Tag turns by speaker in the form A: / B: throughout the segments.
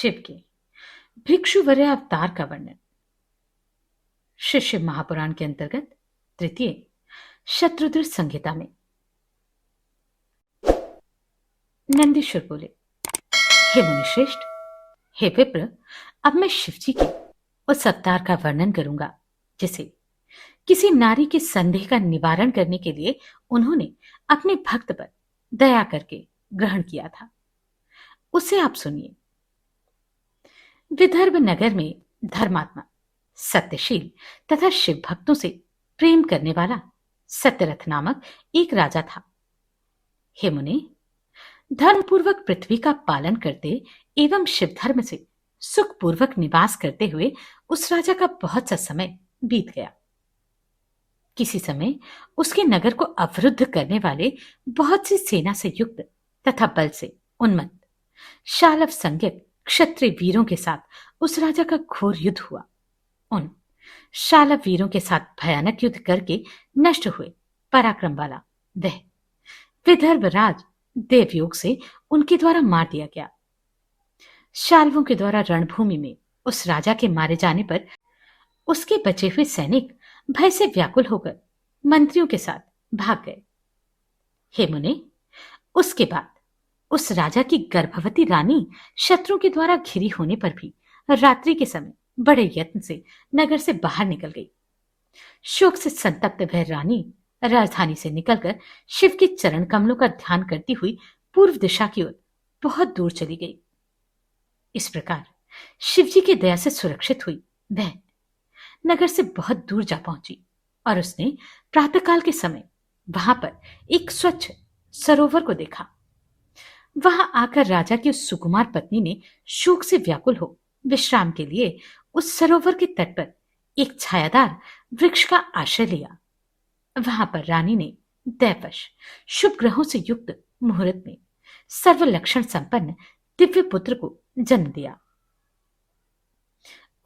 A: शिव के भिक्षुवर्य अवतार का वर्णन। श्री शिव महापुराण के अंतर्गत तृतीय शत्रुद्र संहिता में नंदीश्वर बोले, हे मुनिश्रेष्ठ, हे विप्र, अब मैं शिवजी के उस अवतार का वर्णन करूंगा जिसे किसी नारी के संदेह का निवारण करने के लिए उन्होंने अपने भक्त पर दया करके ग्रहण किया था। उसे आप सुनिए। विदर्भ नगर में धर्मात्मा, सत्यशील तथा शिव भक्तों से प्रेम करने वाला सत्यरथ नामक एक राजा था। हे मुनि, धर्मपूर्वक पृथ्वी का पालन करते एवं शिव धर्म से सुखपूर्वक निवास करते हुए उस राजा का बहुत सा समय बीत गया। किसी समय उसके नगर को अवरुद्ध करने वाले बहुत सी सेना से युक्त तथा बल से उन्मत्त शालव संज्ञक क्षत्रिय वीरों के साथ उस राजा का घोर युद्ध हुआ। उन शालव वीरों के साथ भयानक युद्ध करके नष्ट हुए पराक्रम वाला वह विदर्भ राज देवयोग से उनके द्वारा मार दिया गया। शाल्वों के द्वारा रणभूमि में उस राजा के मारे जाने पर उसके बचे हुए सैनिक भय से व्याकुल होकर मंत्रियों के साथ भाग गए। हे मुने, उसके बाद उस राजा की गर्भवती रानी शत्रुओं के द्वारा घिरी होने पर भी रात्रि के समय बड़े यत्न से नगर से बाहर निकल गई। शोक से संतप्त वह रानी राजधानी से निकलकर शिव के चरण कमलों का ध्यान करती हुई पूर्व दिशा की ओर बहुत दूर चली गई। इस प्रकार शिवजी की दया से सुरक्षित हुई वह नगर से बहुत दूर जा पहुंची और उसने प्रातःकाल के समय वहां पर एक स्वच्छ सरोवर को देखा। वहां आकर राजा की उस सुकुमार पत्नी ने शोक से व्याकुल हो विश्राम के लिए उस सरोवर के तट पर एक छायादार वृक्ष का आश्रय लिया। वहां पर रानी ने दैवश शुभ ग्रहों से युक्त मुहूर्त में सर्व लक्षण संपन्न दिव्य पुत्र को जन्म दिया।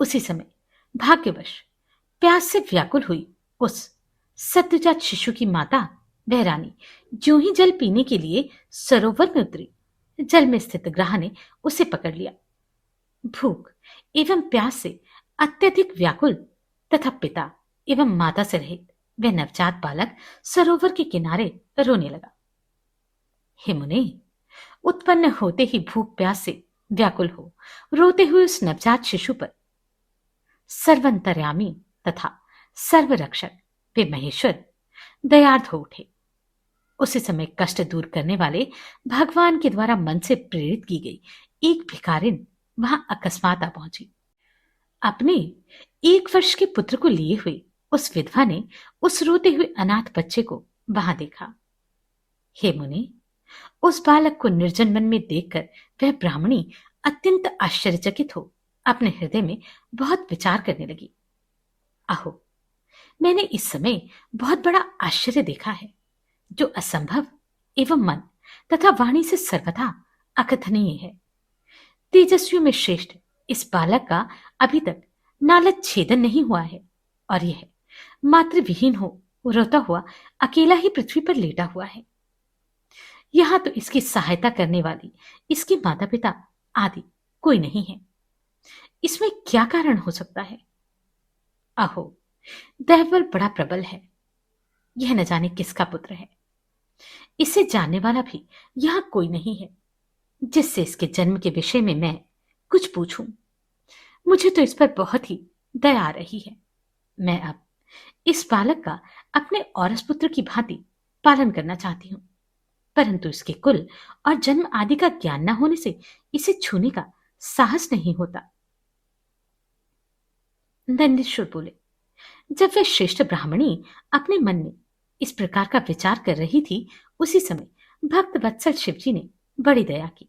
A: उसी समय भाग्यवश प्यास से व्याकुल हुई उस सद्योजात शिशु की माता वह रानी ज्यों ही जल पीने के लिए सरोवर में उतरी, जल में स्थित ग्रह ने उसे पकड़ लिया। भूख एवं प्यास से अत्यधिक व्याकुल तथा पिता एवं माता से रहित वह नवजात बालक सरोवर के किनारे रोने लगा। हे मुने, उत्पन्न होते ही भूख प्यास से व्याकुल हो रोते हुए उस नवजात शिशु पर सर्वंतर्यामी तथा सर्वरक्षक वे महेश्वर दयार्थ हो उठे। उसी समय कष्ट दूर करने वाले भगवान के द्वारा मन से प्रेरित की गई एक भिखारिन वहां अकस्मात आ पहुंची। अपने 1 वर्ष के पुत्र को लिए हुए उस विधवा ने उस रोते हुए अनाथ बच्चे को वहां देखा। हे मुनि, उस बालक को निर्जन मन में देखकर वह ब्राह्मणी अत्यंत आश्चर्यचकित हो अपने हृदय में बहुत विचार करने लगी। आहो, मैंने इस समय बहुत बड़ा आश्चर्य देखा है जो असंभव एवं मन तथा वाणी से सर्वथा अकथनीय है। तेजस्वियों में श्रेष्ठ इस बालक का अभी तक नालच छेदन नहीं हुआ है और यह मातृविहीन हो रोता हुआ अकेला ही पृथ्वी पर लेटा हुआ है। यहां तो इसकी सहायता करने वाली इसके माता पिता आदि कोई नहीं है। इसमें क्या कारण हो सकता है? आहो, दैवबल बड़ा प्रबल है। यह न जाने किसका पुत्र है। इसे जानने वाला भी यहां कोई नहीं है जिससे इसके जन्म के विषय में मैं कुछ पूछूं। मुझे तो इस पर बहुत ही दया आ रही है। मैं अब इस बालक का अपने औरस पुत्र की भांति पालन करना चाहती हूं, परंतु इसके कुल और जन्म आदि का ज्ञान न होने से इसे छूने का साहस नहीं होता। नंदीश्वर बोले, जब वह श्रेष्ठ ब्राह्मणी अपने मन में इस प्रकार का विचार कर रही थी, उसी समय भक्त वत्सल शिवजी ने बड़ी दया की।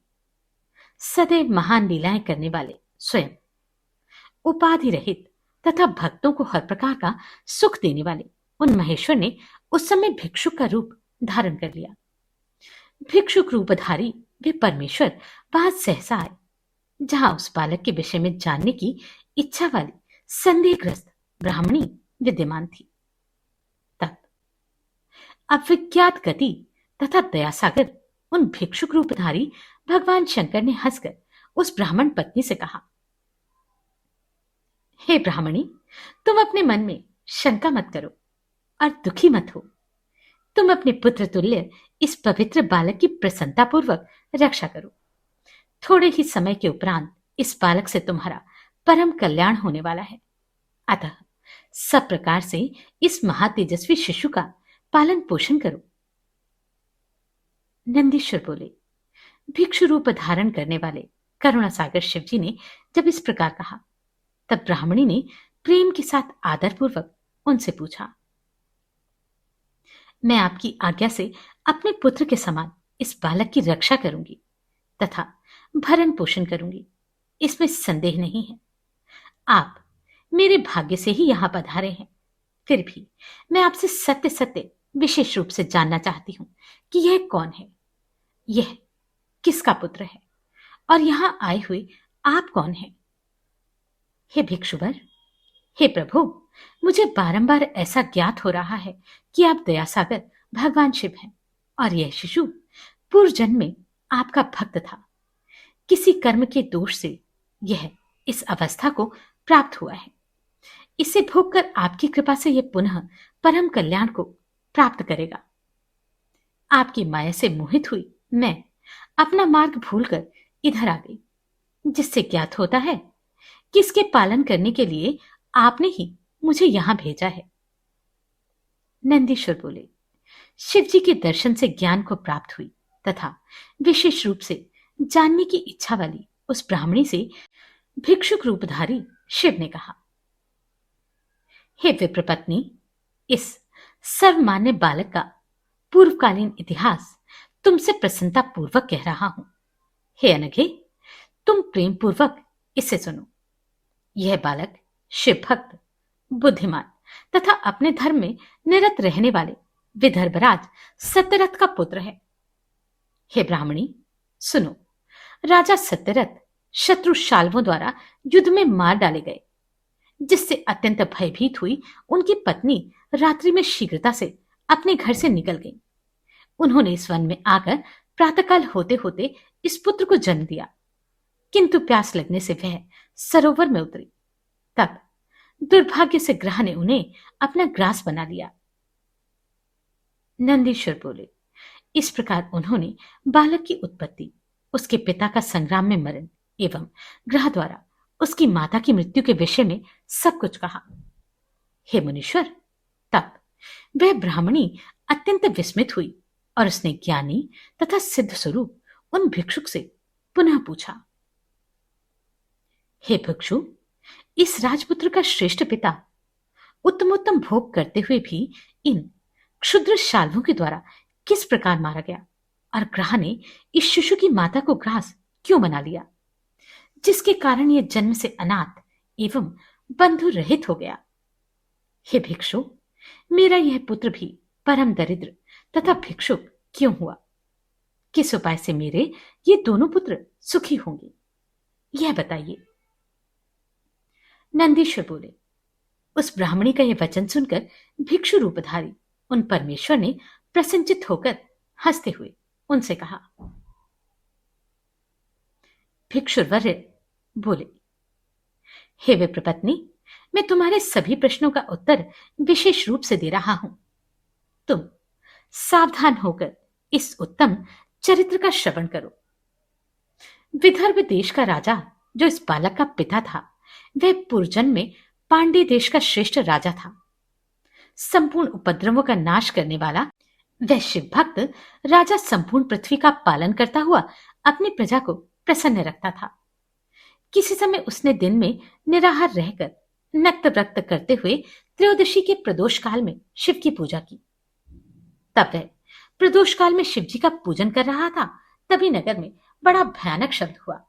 A: सदैव महान लीलाएं करने वाले स्वयं उपाधि रहित तथा भक्तों को हर प्रकार का सुख देने वाले उन महेश्वर ने उस समय भिक्षुक का रूप धारण कर लिया। भिक्षुक रूपधारी वे परमेश्वर वहां सहसा आए जहां उस बालक के विषय में जानने की इच्छा वाली संदेहग्रस्त ब्राह्मणी विद्यमान थी। तब अविज्ञात गति तथा दयासागर उन भिक्षुक रूपधारी भगवान शंकर ने हंसकर उस ब्राह्मण पत्नी से कहा, हे ब्राह्मणी, तुम अपने मन में शंका मत करो और दुखी मत हो। तुम अपने पुत्र तुल्य इस पवित्र बालक की प्रसन्नतापूर्वक रक्षा करो। थोड़े ही समय के उपरांत इस बालक से तुम्हारा परम कल्याण होने वाला है। अतः सब प्रकार से इस महातेजस्वी शिशु का पालन पोषण करो। नंदीश्वर बोले, भिक्षु रूप धारण करने वाले करुणा सागर शिवजी ने जब इस प्रकार कहा, तब ब्राह्मणी ने प्रेम के साथ आदरपूर्वक उनसे पूछा, मैं आपकी आज्ञा से अपने पुत्र के समान इस बालक की रक्षा करूंगी तथा भरण पोषण करूंगी, इसमें संदेह नहीं है। आप मेरे भाग्य से ही यहां पधारे हैं। फिर भी मैं आपसे सत्य सत्य विशेष रूप से जानना चाहती हूं कि यह कौन है, यह किसका पुत्र है और यहां आए हुए आप कौन हैं? हे भिक्षुवर, हे प्रभु, मुझे बारंबार ऐसा ज्ञात हो रहा है कि आप दयासागर भगवान शिव हैं और यह शिशु पूर्व जन्म में आपका भक्त था। किसी कर्म के दोष से यह इस अवस्था को प्राप्त हुआ है। इसे भोगकर आपकी कृपा से यह पुनः परम कल्याण को प्राप्त करेगा। आपकी माया से मोहित हुई मैं अपना मार्ग भूलकर इधर आ गई, जिससे ज्ञात होता है कि इसके पालन करने के लिए आपने ही मुझे यहां भेजा है। नंदीश्वर बोले, शिव जी के दर्शन से ज्ञान को प्राप्त हुई तथा विशेष रूप से जानने की इच्छा वाली उस ब्राह्मणी से भिक्षुक रूपधारी शिव ने कहा, हे विप्रपत्नी, इस सर्वमान्य बालक का पूर्वकालीन इतिहास तुमसे प्रसन्नता पूर्वक कह रहा हूं। हे अनघे, तुम प्रेम पूर्वक इसे सुनो। यह बालक शिव भक्त, बुद्धिमान तथा अपने धर्म में निरत रहने वाले विदर्भराज सत्यरथ का पुत्र है। हे ब्राह्मणी, सुनो, राजा सत्यरथ शत्रु शाल्वों द्वारा युद्ध में मार डाले गए, जिससे अत्यंत भयभीत हुई उनकी पत्नी रात्रि में शीघ्रता से अपने घर से निकल गई। उन्होंने इस वन में आकर प्रातःकाल होते होते इस पुत्र को जन्म दिया, किंतु प्यास लगने से वह सरोवर में उतरी। तब दुर्भाग्य से ग्रह ने उन्हें अपना ग्रास बना लिया। नंदीश्वर बोले, इस प्रकार उन्होंने बालक की उत्पत्ति, उसके पिता का संग्राम में मरण एवं ग्रह द्वारा उसकी माता की मृत्यु के विषय में सब कुछ कहा। हे मुनीश्वर, तब वह ब्राह्मणी अत्यंत विस्मित हुई और उसने ज्ञानी तथा सिद्ध स्वरूप उन भिक्षुक से पुनः पूछा, हे भिक्षु, इस राजपुत्र का श्रेष्ठ पिता उत्तमोत्तम भोग करते हुए भी इन क्षुद्र शाल्वों के द्वारा किस प्रकार मारा गया और ग्रह ने इस शिशु की माता को ग्रास क्यों बना लिया, जिसके कारण यह जन्म से अनाथ एवं बंधु रहित हो गया। हे भिक्षु, मेरा यह पुत्र भी परम दरिद्र तथा भिक्षुक क्यों हुआ? किस उपाय से मेरे ये दोनों पुत्र सुखी होंगे, यह बताइए। नंदीश्वर बोले, उस ब्राह्मणी का यह वचन सुनकर भिक्षु रूपधारी उन परमेश्वर ने प्रसन्नचित होकर हंसते हुए उनसे कहा। भिक्षुवर्य बोले, हे विप्रपत्नी, मैं तुम्हारे सभी प्रश्नों का उत्तर विशेष रूप से दे रहा हूं। तुम सावधान होकर इस उत्तम चरित्र का श्रवण करो। विदर्भ देश का राजा जो इस बालक का पिता था, वह पूर्वजन्म में पांडे देश का श्रेष्ठ राजा था। संपूर्ण उपद्रवों का नाश करने वाला वह शिव भक्त राजा संपूर्ण पृथ्वी का पालन करता हुआ अपनी प्रजा को प्रसन्न रखता था। किसी समय उसने दिन में निराहार रहकर नक्त व्रत करते हुए त्रयोदशी के प्रदोष काल में शिव की पूजा की। तब वह प्रदोष काल में शिव जी का पूजन कर रहा था, तभी नगर में बड़ा भयानक शब्द हुआ।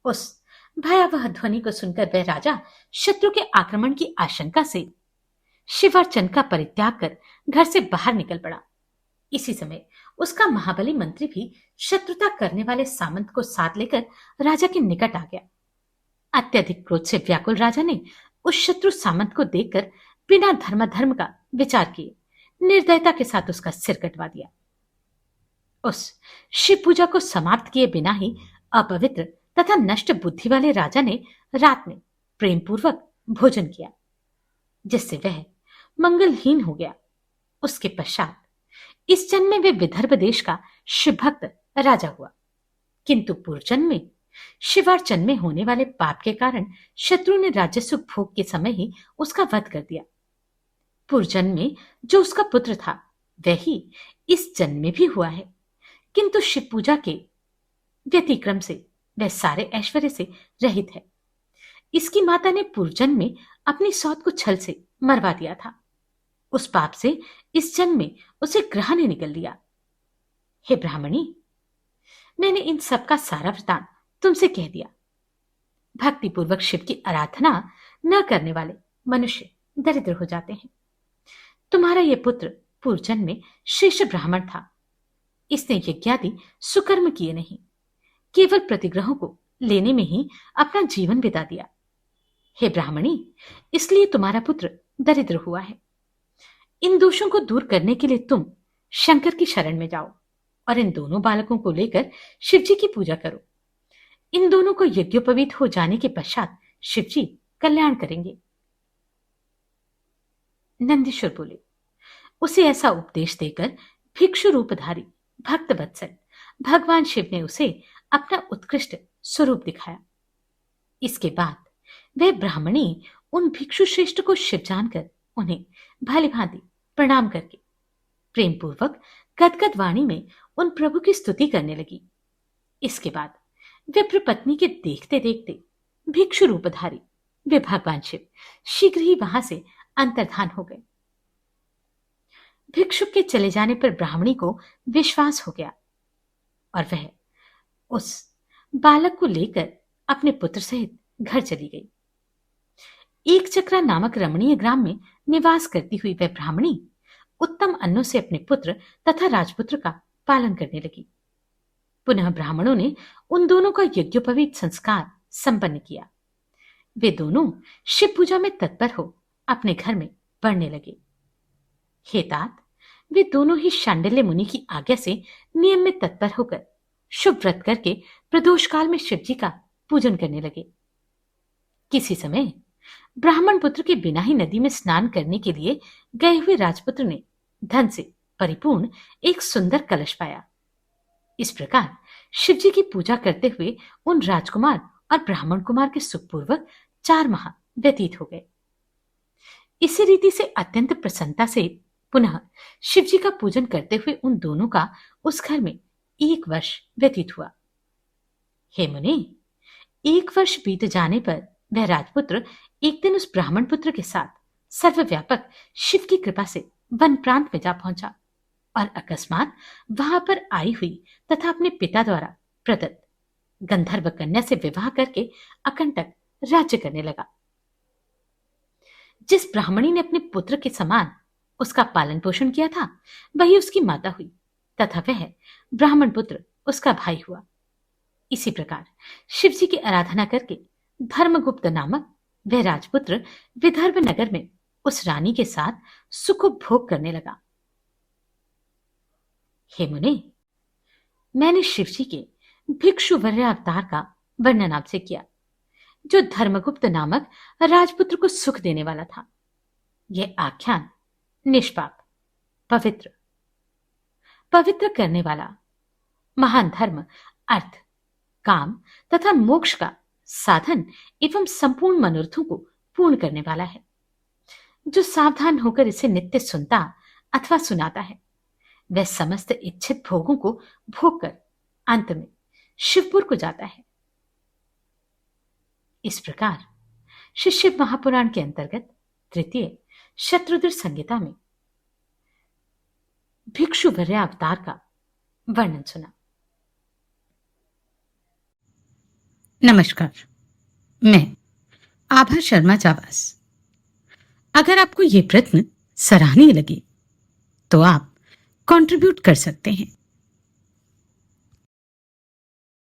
A: उस भयावह ध्वनि को सुनकर वह राजा शत्रु के आक्रमण की आशंका से शिवार्चन का परित्याग कर घर से बाहर निकल पड़ा। इसी समय उसका महाबली मंत्री भी शत्रुता करने वाले सामंत को साथ लेकर राजा के निकट आ गया। अत्यधिक क्रोध से व्याकुल राजा ने उस शत्रु सामंत को देखकर बिना धर्म का विचार किए निर्दयता के साथ उसका सिर कटवा दिया। उस शिव पूजा को समाप्त किए बिना ही अपवित्र तथा नष्ट बुद्धि वाले राजा ने रात में प्रेम पूर्वक भोजन किया, जिससे वह मंगलहीन हो गया। उसके पश्चात इस जन्म में वे विदर्भ देश का शिवभक्त राजा हुआ, किंतु पूर्वजन्म में शिवार्चन में होने वाले पाप के कारण शत्रु ने राजस्व भोग के समय ही उसका वध कर दिया। पूर्वजन्म में जो उसका पुत्र था वही इस जन्म में भी हुआ है, किंतु शिव पूजा के व्यतिक्रम से वह सारे ऐश्वर्य से रहित है। इसकी माता ने पूर्वजन्म में अपनी सौत को छल से मरवा दिया था। उस पाप से इस जन्म में उसे ग्रह ने निकल लिया। हे ब्राह्मणी, मैंने इन सब का सारा वृतांत तुमसे कह दिया। भक्तिपूर्वक शिव की आराधना न करने वाले मनुष्य दरिद्र हो जाते हैं। तुम्हारा यह पुत्र पूर्वजन्म में श्रेष्ठ ब्राह्मण था। इसने यज्ञादि सुकर्म किए नहीं, केवल प्रतिग्रहों को लेने में ही अपना जीवन बिता दिया। हे ब्राह्मणी, इसलिए तुम्हारा पुत्र दरिद्र हुआ है। इन दोषों को दूर करने के लिए तुम शंकर की शरण में जाओ और इन दोनों बालकों को लेकर शिवजी की पूजा करो। इन दोनों को यज्ञोपवीत हो जाने के पश्चात शिवजी कल्याण करेंगे। नंदीश्वर बोले। उसे ऐसा उपदेश देकर भिक्षु रूपधारी भक्त वत्सल भगवान शिव ने उसे अपना उत्कृष्ट स्वरूप दिखाया। इसके बाद वह ब्राह्मणी उन भिक्षु श्रेष्ठ को शिव जानकर उन्हें भली भांति प्रणाम करके प्रेम पूर्वक गदगद वाणी में उन प्रभु की स्तुति करने लगी। इसके बाद विप्र पत्नी के देखते देखते भिक्षु रूपधारी वे भगवान शिव शीघ्र ही वहां से अंतर्धान हो गए। भिक्षुक के चले जाने पर ब्राह्मणी को विश्वास हो गया और वह उस बालक को लेकर अपने पुत्र सहित घर चली गई। एक चक्रा नामक रमणीय ग्राम में निवास करती हुई वह ब्राह्मणी उत्तम अन्नों से अपने पुत्र तथा राजपुत्र का पालन करने लगी। पुनः ब्राह्मणों ने उन दोनों का यज्ञोपवीत संस्कार संपन्न किया। वे दोनों शिव पूजा में तत्पर हो अपने घर में बढ़ने लगे। हे तात, वे दोनों ही शांडिल्य मुनि की आज्ञा से नियम में तत्पर होकर शुभ व्रत करके प्रदोष काल में शिवजी का पूजन करने लगे। किसी समय ब्राह्मण पुत्र के बिना ही नदी में स्नान करने के लिए गए हुए राजपुत्र ने धन से परिपूर्ण एक सुंदर कलश पाया। इस प्रकार शिवजी की पूजा करते हुए उन राजकुमार और ब्राह्मण कुमार के सुखपूर्वक 4 माह व्यतीत हो गए। इसी रीति से अत्यंत प्रसन्नता से पुनः शिवजी का पूजन करते हुए उन दोनों का उस घर में 1 वर्ष व्यतीत हुआ। हे मुनि, 1 वर्ष बीत जाने पर वह राजपुत्र एक दिन उस ब्राह्मण पुत्र के साथ सर्वव्यापक शिव की कृपा से वन प्रांत में जा पहुंचा और अकस्मात वहां पर आई हुई तथा अपने पिता द्वारा प्रदत्त गंधर्व कन्या से विवाह करके अकंटक राज्य करने लगा। जिस ब्राह्मणी ने अपने पुत्र के समान उसका पालन पोषण किया था वही उसकी माता हुई तथा वह ब्राह्मण पुत्र उसका भाई हुआ। इसी प्रकार शिवजी की आराधना करके धर्मगुप्त नामक वह राजपुत्र विदर्भ नगर में उस रानी के साथ सुख भोग करने लगा। हे मुने, मैंने शिवजी के भिक्षुवर्य अवतार का वर्णन आपसे किया, जो धर्मगुप्त नामक राजपुत्र को सुख देने वाला था। यह आख्यान निष्पाप, पवित्र करने वाला, महान धर्म, अर्थ, काम तथा मोक्ष का साधन एवं संपूर्ण मनोरथों को पूर्ण करने वाला है। जो सावधान होकर इसे नित्य सुनता अथवा सुनाता है वह समस्त इच्छित भोगों को भोग कर अंत में शिवपुर को जाता है। इस प्रकार श्री शिव महापुराण के अंतर्गत 3 शत्रुद्र संहिता में भिक्षुवर्य अवतार का वर्णन सुना।
B: नमस्कार, मैं आभा शर्मा जावास। अगर आपको ये प्रश्न सराहनीय लगे तो आप कंट्रीब्यूट कर सकते हैं।